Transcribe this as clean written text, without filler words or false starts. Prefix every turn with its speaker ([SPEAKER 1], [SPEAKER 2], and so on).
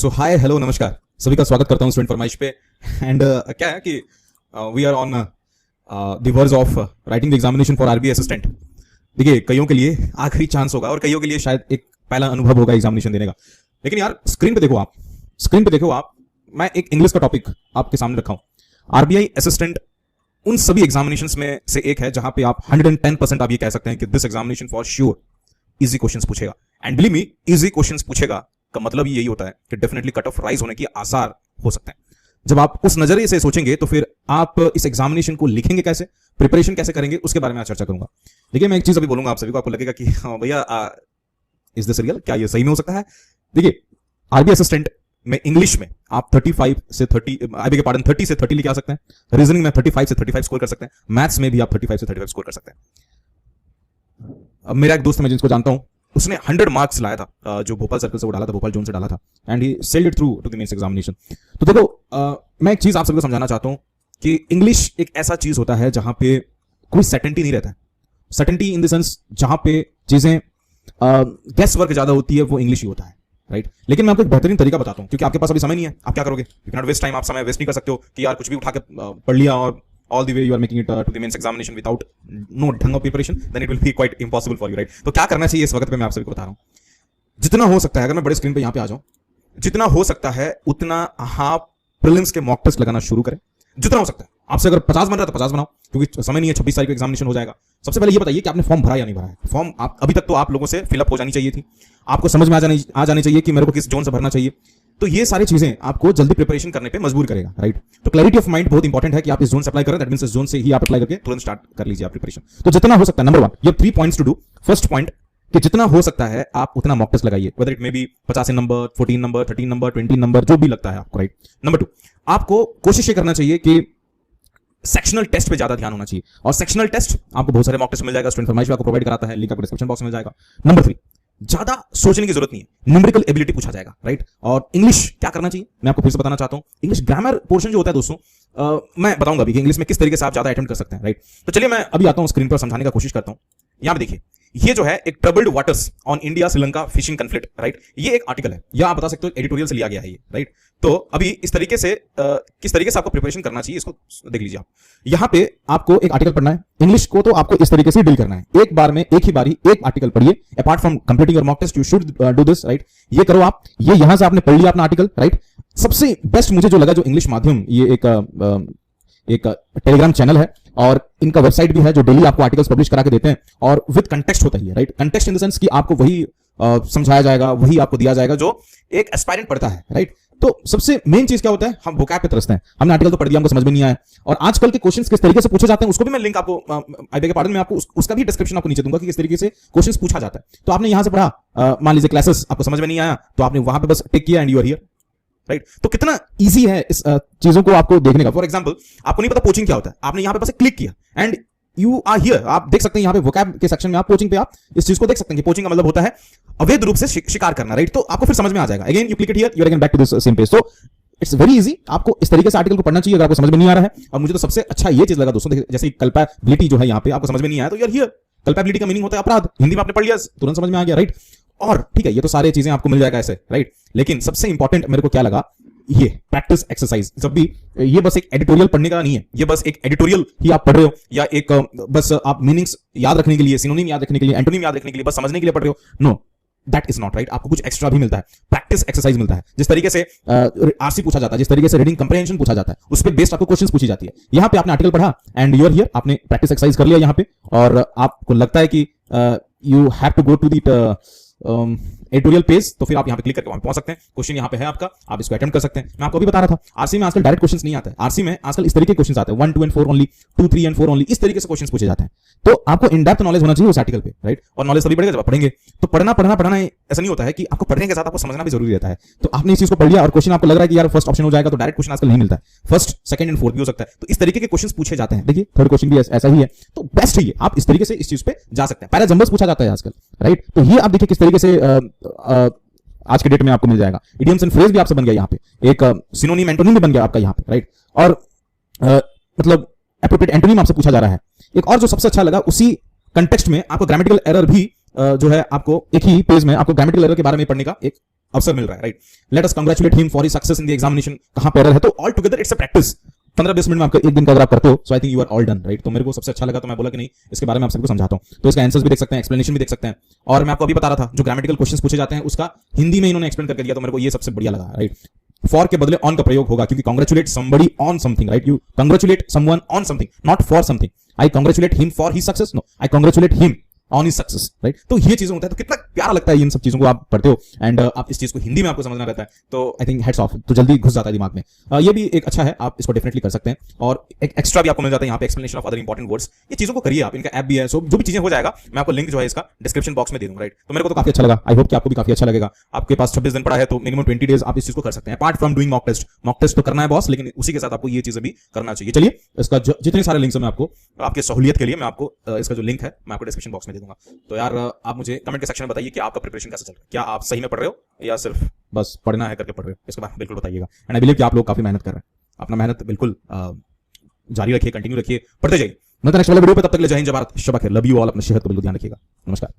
[SPEAKER 1] सो hi hello नमस्कार, सभी का स्वागत करता हूं स्टूडेंट फरमाइश पे। एंड क्या है कि we are on the verge of writing the examination for RBI assistant. देखिए, कईयों के लिए आखिरी चांस होगा और कईयों के लिए शायद एक पहला अनुभव होगा एग्जामिनेशन देने का। लेकिन यार स्क्रीन पे देखो आप, मैं एक इंग्लिश का टॉपिक आपके सामने रखा हूं। आरबीआई असिस्टेंट उन सभी एग्जामिनेशंस में से एक है जहां पे आप 110% आप ये कह सकते हैं कि this examination for sure easy questions पूछेगा। And believe me, easy questions पूछेगा का मतलब यही होता है कि डेफिनेटली कट ऑफ राइज होने की आसार हो सकते हैं। जब आप उस नजरिए से सोचेंगे तो फिर आप इस एग्जामिनेशन को लिखेंगे कैसे, प्रिपरेशन कैसे करेंगे, उसके बारे में आज चर्चा करूंगा। देखिए, मैं एक चीज अभी बोलूंगा आप सभी को, आपको लगेगा कि भैया इज दिस रियल, क्या ये सही में हो सकता है? देखिए, आरबीआई असिस्टेंट में इंग्लिश में आप 35 से 30 लेके आ सकते हैं। रीजनिंग में 35 से 35 स्कोर कर सकते हैं। मैथ्स में भी आप 35 से 35 स्कोर कर सकते हैं। अब मेरा एक दोस्त है, मैं जिसको जानता हूं, उसने 100 मार्क्स लाया था, जो भोपाल सर्कल से वो डाला था, भोपाल जोन से डाला था, and he sailed it through to the mains examination. तो देखो, मैं एक चीज आप सबको समझाना चाहता हूं कि इंग्लिश एक ऐसा चीज होता है जहां पे कोई सर्टेनिटी नहीं रहता है। सर्टेनिटी इन द सेंस जहां पे चीजें गेस वर्क ज्यादा होती है, वो इंग्लिश ही होता है, राइट? लेकिन मैं आपको एक बेहतरीन तरीका बताता हूं, क्योंकि आपके पास अभी समय नहीं है। आप क्या करोगे? You can not waste time. आप समय वेस्ट नहीं कर सकते हो कि यार कुछ भी उठा के पढ़ लिया और all the way you are making it to the mains examination without no ढंग of preparation, then it will be quite impossible for you, right? तो क्या करना चाहिए इस वक्त पे मैं आप सभी को बता रहा हूं। जितना हो सकता है, अगर मैं बड़े स्क्रीन पे यहां पे आ जाऊं, जितना हो सकता है उतना आप प्रीलिम्स के मॉक टेस्ट लगाना शुरू करें। जितना हो सकता है आपसे, अगर 50 बन रहा है तो 50 बनाओ, क्योंकि समय नहीं है। 26 तारीख को एग्जामिनेशन हो जाएगा। सबसे पहले ये बताइए कि आपने फॉर्म भरा या नहीं भरा है। फॉर्म आप अभी तक तो आप लोगों से फिलअप हो जानी चाहिए थी। आपको समझ में आ जानी चाहिए कि मेरे को किस जोन से भरना चाहिए। तो ये सारी चीजें आपको जल्दी प्रिपरेशन करने पे मजबूर करेगा, राइट? तो क्लैरिटी ऑफ माइंड बहुत इंपॉर्टेंट है कि आप इस जोन से अप्लाई करें। दैट मींस इस जोन से ही आप अप्लाई करके तुरंत स्टार्ट कर लीजिए आप प्रिपरेशन। तो जितना हो सकता है, नंबर 1, ये 3 points to do. First point कि जितना हो सकता है आप उतना मॉक टेस्ट लगाइए, whether it may be 50 number, 14 number, 13 number, 20 number, जो भी लगता है आपको, राइट? नंबर 2, आपको कोशिश ये करना चाहिए कि सेक्शनल टेस्ट पे ज्यादा ध्यान होना चाहिए। और सेक्शनल टेस्ट आपको बहुत सारे मॉक टेस्ट मिल जाएगा, स्टूडेंट फरमाइश आपको प्रोवाइड कराता है, लिंक आपको डिस्क्रिप्शन बॉक्स में मिल जाएगा। नंबर 3, ज्यादा सोचने की जरूरत नहीं है, न्यूमेरिकल एबिलिटी पूछा जाएगा, राइट? और इंग्लिश क्या करना चाहिए मैं आपको फिर से बताना चाहता हूं। इंग्लिश ग्रामर पोर्शन जो होता है दोस्तों, मैं बताऊंगा अभी कि इंग्लिश में किस तरीके से आप ज्यादा अटेम्प्ट कर सकते हैं, राइट? तो चलिए मैं अभी आता हूं, स्क्रीन पर समझाने का कोशिश करता हूं। यहां पे देखिए, ये जो है एक troubled waters on India Sri Lanka fishing conflict, right? ये एक आर्टिकल है, या आप बता सकते हो एडिटोरियल से लिया गया है ये, राइट? तो अभी इस तरीके से किस तरीके से आपको प्रिपरेशन करना चाहिए, इसको देख लीजिए आप। यहां पे आपको एक आर्टिकल पढ़ना है। इंग्लिश को तो आपको इस तरीके से डील करना है, एक बार में एक ही बारी एक आर्टिकल पढ़िए। Apart from completing your mock test, you should do this, right? ये करो आप। ये यहां से आपने पढ़ लिया अपना आर्टिकल, राइट? सबसे बेस्ट मुझे जो लगा, जो इंग्लिश माध्यम, ये एक टेलीग्राम चैनल है और इनका वेबसाइट भी है जो डेली आपको आर्टिकल्स पब्लिश करा के देते हैं, और विद कंटेक्स्ट होता है, right? Context in the sense कि आपको वही समझाया जाएगा, वही आपको दिया जाएगा जो एक एस्पायरेंट पढ़ता है, राइट? तो सबसे मेन चीज क्या होता है, हम वोकैब पे तरसते हैं। हमने आर्टिकल तो पढ़ दिया, हमको समझ में नहीं आया, और आजकल के क्वेश्चंस किस तरीके से पूछे जाते हैं उसको भी मैं लिंक आपको, आई बेग पार्डन, मैं आपको उसका भी डिस्क्रिप्शन आपको नीचे दूंगा कि किस तरीके से क्वेश्चंस पूछा जाता है। तो आपने यहां से पढ़ा, मान लीजिए क्लासेस आपको समझ में नहीं आया, तो आपने वहां पे बस टिक किया and you are here, right? तो कितना इजी है इस चीजों को आपको देखने का। फॉर एग्जांपल, आपको नहीं पता कोचिंग क्या होता है, आपने यहां पे बस क्लिक किया एंड यू आर हियर। आप देख सकते हैं यहां पे वोकैब के सेक्शन में आप कोचिंग पे आप इस चीज को देख सकते हैं कि कोचिंग का मतलब होता है अवैध रूप से शिकार करना, राइट? तो आपको फिर समझ में आ जाएगा। Again you click it here, you are again back to this same page. तो इट्स वेरी इजी। आपको इस तरीके से आर्टिकल को पढ़ना चाहिए अगर आपको समझ में नहीं आ रहा है। और मुझे तो सबसे अच्छा ये चीज लगा दोस्तों, जैसे कल्पेबिलिटी जो है, यहां पे आपको समझ में नहीं आया तो यू आर हियर। कल्पेबिलिटी का मीनिंग होता है अपराध, हिंदी में आपने पढ़ लिया, तुरंत समझ में आ गया, राइट? और ठीक है, ये तो सारी चीजें आपको मिल जाएगा ऐसे, राइट? लेकिन सबसे इंपॉर्टेंट मेरे को क्या लगा, ये प्रैक्टिस एक्सरसाइज। जब भी ये बस एक एडिटोरियल पढ़ने का नहीं है, ये बस एक एडिटोरियल ही आप पढ़ रहे हो, या एक बस आप मीनिंग्स याद रखने के लिए, सिनोनिम याद रखने के लिए, एंटोनिम याद रखने के लिए, बस समझने के लिए पढ़ रहे हो, no, that is not right. आपको कुछ एक्स्ट्रा भी मिलता है, प्रैक्टिस एक्सरसाइज मिलता है। जिस तरीके से आरसी पूछा जाता है, जिस तरीके से रीडिंग कंप्रहेंशन पूछा जाता है, उस पे बेस्ड आपको क्वेश्चंस पूछी जाती है। यहां पे आपने आर्टिकल पढ़ा एंड यू आर हियर, आपने प्रैक्टिस एक्सरसाइज कर लिया यहां पे, और आपको लगता है कि you have to go to the editorial page, तो फिर आप यहां पे क्लिक करके वहां पहुंच सकते हैं। क्वेश्चन यहां पे है आपका, आप इसको अटेम्प्ट कर सकते हैं। मैं आपको अभी बता रहा था, आरसी में आजकल डायरेक्ट क्वेश्चंस नहीं आते हैं। आरसी में आजकल इस तरीके के क्वेश्चंस आते हैं, 1, 2 and 4 ओनली, 2, 3 and 4 ओनली, इस तरीके से क्वेश्चंस पूछे जाते हैं। तो आपको इन डेप्थ नॉलेज होना चाहिए उस आर्टिकल पे, राइट? और नॉलेज तभी बढ़ेगा जब आप पढ़ेंगे। तो पढ़ना ऐसा नहीं होता है कि आपको पढ़ने के साथ आपको समझना भी जरूरी रहता है। तो आपने इस चीज को पढ़ लिया और क्वेश्चन आपको लग रहा है कि यार फर्स्ट ऑप्शन हो जाएगा, तो डायरेक्ट क्वेश्चन आजकल नहीं मिलता है, फर्स्ट, सेकंड एंड फोर्थ भी हो सकता है। तो इस तरीके के क्वेश्चंस पूछे जाते हैं। देखिए, थर्ड क्वेश्चन भी ऐसा ही है। तो बेस्ट है ये, आप इस तरीके से इस चीज पे जा सकते हैं। पैराजंबर्स पूछा जाता है आजकल, राइट? तो ये आप देखिए किस तरीके से आज के डेट में आपको मिल जाएगा। इडियम्स एंड फ्रेज भी आपसे बन गया यहाँ पे, एक सिनोनिम एंटोनिम भी बन गया आपका यहाँ पे, राइट? और मतलब एप्रोप्रिएट एंटोनिम आपसे पूछा जा रहा है। एक और जो सबसे अच्छा लगा, उसी कंटेक्स्ट में आपको ग्रामेटिकल एरर भी जो है आपको एक ही पेज में आपको ग्रामेटिकल एरर के बारे में पढ़ने का एक अवसर मिल रहा है, right. Let us congratulate him for his success in the examination. कहां पे एरर है, तो all together it's a practice. 15-20 minute में आपका एक दिन का अगर आप करते हो, so I think you are all done, right. तो मेरे को सबसे अच्छा लगा, तो मैं बोला कि नहीं, इसके बारे में आप सबको समझाता हूं। तो इसका आंसर्स भी देख सकते हैं, एक्सप्लेनेशन भी देख सकते हैं। और मैं आपको अभी बता रहा था, जो ग्रामेटिकल क्वेश्चंस पूछे जाते हैं उसका हिंदी में इन्होंने एक्सप्लेन करके दिया, तो मेरे को ये सबसे बढ़िया लगा, राइट। फॉर के बदले ऑन का प्रयोग होगा, क्योंकि congratulate somebody on something, right. You congratulate someone on something, not for something. I congratulate him for his success, no, I congratulate him on his success, right. तो ये चीजें होता है, तो कितना प्यारा लगता है इन सब चीजों को आप पढ़ते हो, एंड आप इस चीज को हिंदी में आपको समझना रहता है, तो आई थिंक हेड्स ऑफ, तो जल्दी घुस जाता है दिमाग में। ये भी एक अच्छा है, आप इसको डेफिनेटली कर सकते हैं। और एक एक्स्ट्रा भी आपको मिल जाता है यहाँ पे, explanation of other important words. ये चीजों को करिए आप, इनका ऐप भी है, सो जो भी चीजें हो जाएगा, मैं आपको लिंक जो है इसका डिस्क्रिप्शन बॉक्स में दे दूंगा, राइट। तो मेरे को तो काफी अच्छा लगा, आई होप कि आपको भी काफी अच्छा लगेगा। आपके पास 26 दिन पड़ा है, तो मिनिमम 20 डेज आप इस चीज को कर सकते हैं, apart from doing mock test. Mock test तो करना है बॉस, लेकिन उसी के साथ आपको ये चीजें भी करना चाहिए। चलिए, इसका जितने सारे लिंक्स है मैं आपको आपके सहूलियत के लिए मैं आपको इसका जो लिंक है मैं आपको डिस्क्रिप्शन बॉक्स में दे दूंगा। तो यार आप मुझे कमेंट के सेक्शन में बताइए कि आपका प्रिपरेशन कैसे चल रहा है, क्या आप सही में पढ़ रहे हो या सिर्फ बस पढ़ना है करके पढ़ रहे हो, इसके बाद बिल्कुल बताइएगा। एंड आई बिलीव कि आप लोग काफी मेहनत कर रहे हैं, अपना मेहनत बिल्कुल जारी रखिए, कंटिन्यू रखिए, पढ़ते जाइए। नेक्स्ट वाले वीडियो पे, तब तक ले जय हिंद, जय भारत, शबा खैर, लव यू ऑल, अपने सेहत का बिल्कुल ध्यान रखिएगा। नमस्कार।